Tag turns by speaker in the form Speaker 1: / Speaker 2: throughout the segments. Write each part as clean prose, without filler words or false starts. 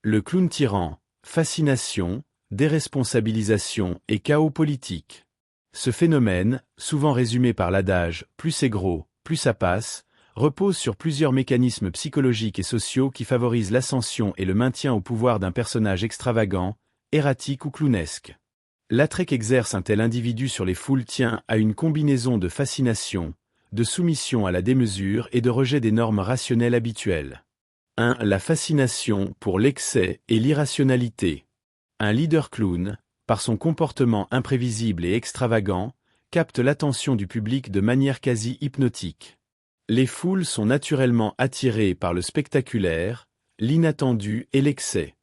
Speaker 1: Le clown tyran, fascination, déresponsabilisation et chaos politique. Ce phénomène, souvent résumé par l'adage « plus c'est gros, plus ça passe », repose sur plusieurs mécanismes psychologiques et sociaux qui favorisent l'ascension et le maintien au pouvoir d'un personnage extravagant, erratique ou clownesque. L'attrait qu'exerce un tel individu sur les foules tient à une combinaison de fascination, de soumission à la démesure et de rejet des normes rationnelles habituelles. 1. La fascination pour l'excès et l'irrationalité. Un leader clown, par son comportement imprévisible et extravagant, capte l'attention du public de manière quasi hypnotique. Les foules sont naturellement attirées par le spectaculaire, l'inattendu et l'excès.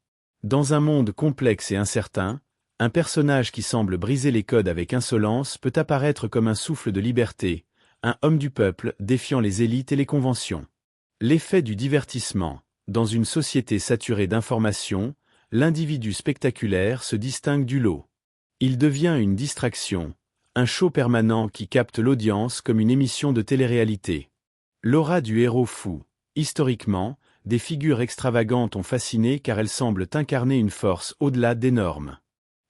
Speaker 1: Dans un monde complexe et incertain, un personnage qui semble briser les codes avec insolence peut apparaître comme un souffle de liberté, un homme du peuple défiant les élites et les conventions. L'effet du divertissement. Dans une société saturée d'informations, l'individu spectaculaire se distingue du lot. Il devient une distraction, un show permanent qui capte l'audience comme une émission de télé-réalité. L'aura du héros fou. Historiquement, des figures extravagantes ont fasciné car elles semblent incarner une force au-delà des normes.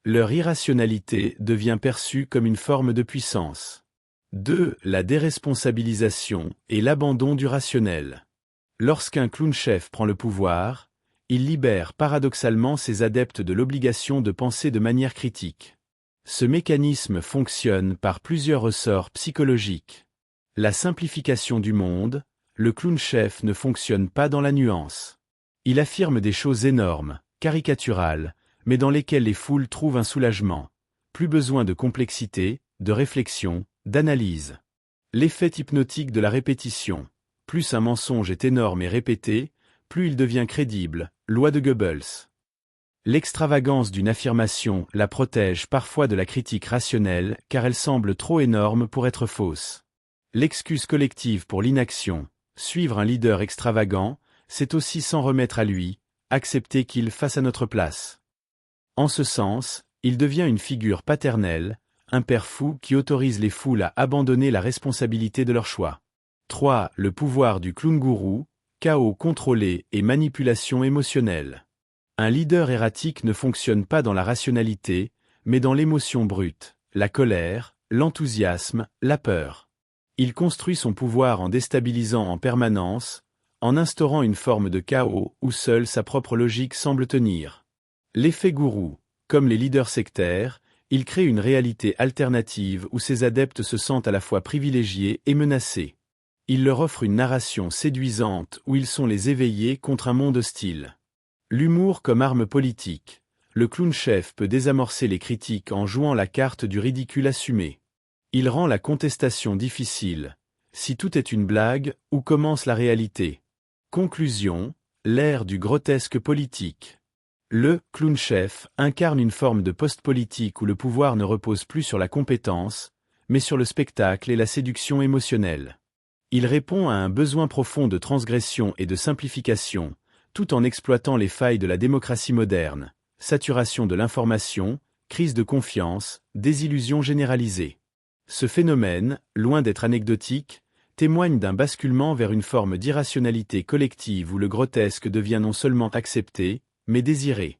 Speaker 1: Leur irrationalité devient perçue comme une forme de puissance. 2. La déresponsabilisation et l'abandon du rationnel. Lorsqu'un clown-chef prend le pouvoir, il libère paradoxalement ses adeptes de l'obligation de penser de manière critique. Ce mécanisme fonctionne par plusieurs ressorts psychologiques. La simplification du monde, le clown-chef ne fonctionne pas dans la nuance. Il affirme des choses énormes, caricaturales, mais dans lesquelles les foules trouvent un soulagement. Plus besoin de complexité, de réflexion, d'analyse. L'effet hypnotique de la répétition. Plus un mensonge est énorme et répété, plus il devient crédible, loi de Goebbels. L'extravagance d'une affirmation la protège parfois de la critique rationnelle car elle semble trop énorme pour être fausse. L'excuse collective pour l'inaction, suivre un leader extravagant, c'est aussi s'en remettre à lui, accepter qu'il fasse à notre place. En ce sens, il devient une figure paternelle, un père fou qui autorise les foules à abandonner la responsabilité de leurs choix. 3. Le pouvoir du clown-gourou, chaos contrôlé et manipulation émotionnelle. Un leader erratique ne fonctionne pas dans la rationalité, mais dans l'émotion brute, la colère, l'enthousiasme, la peur. Il construit son pouvoir en déstabilisant en permanence, en instaurant une forme de chaos où seule sa propre logique semble tenir. L'effet gourou, comme les leaders sectaires, il crée une réalité alternative où ses adeptes se sentent à la fois privilégiés et menacés. Il leur offre une narration séduisante où ils sont les éveillés contre un monde hostile. L'humour comme arme politique. Le clown-chef peut désamorcer les critiques en jouant la carte du ridicule assumé. Il rend la contestation difficile. Si tout est une blague, où commence la réalité? Conclusion, l'ère du grotesque politique. Le clown-chef incarne une forme de post-politique où le pouvoir ne repose plus sur la compétence, mais sur le spectacle et la séduction émotionnelle. Il répond à un besoin profond de transgression et de simplification, tout en exploitant les failles de la démocratie moderne, saturation de l'information, crise de confiance, désillusion généralisée. Ce phénomène, loin d'être anecdotique, témoigne d'un basculement vers une forme d'irrationalité collective où le grotesque devient non seulement accepté, mais désiré.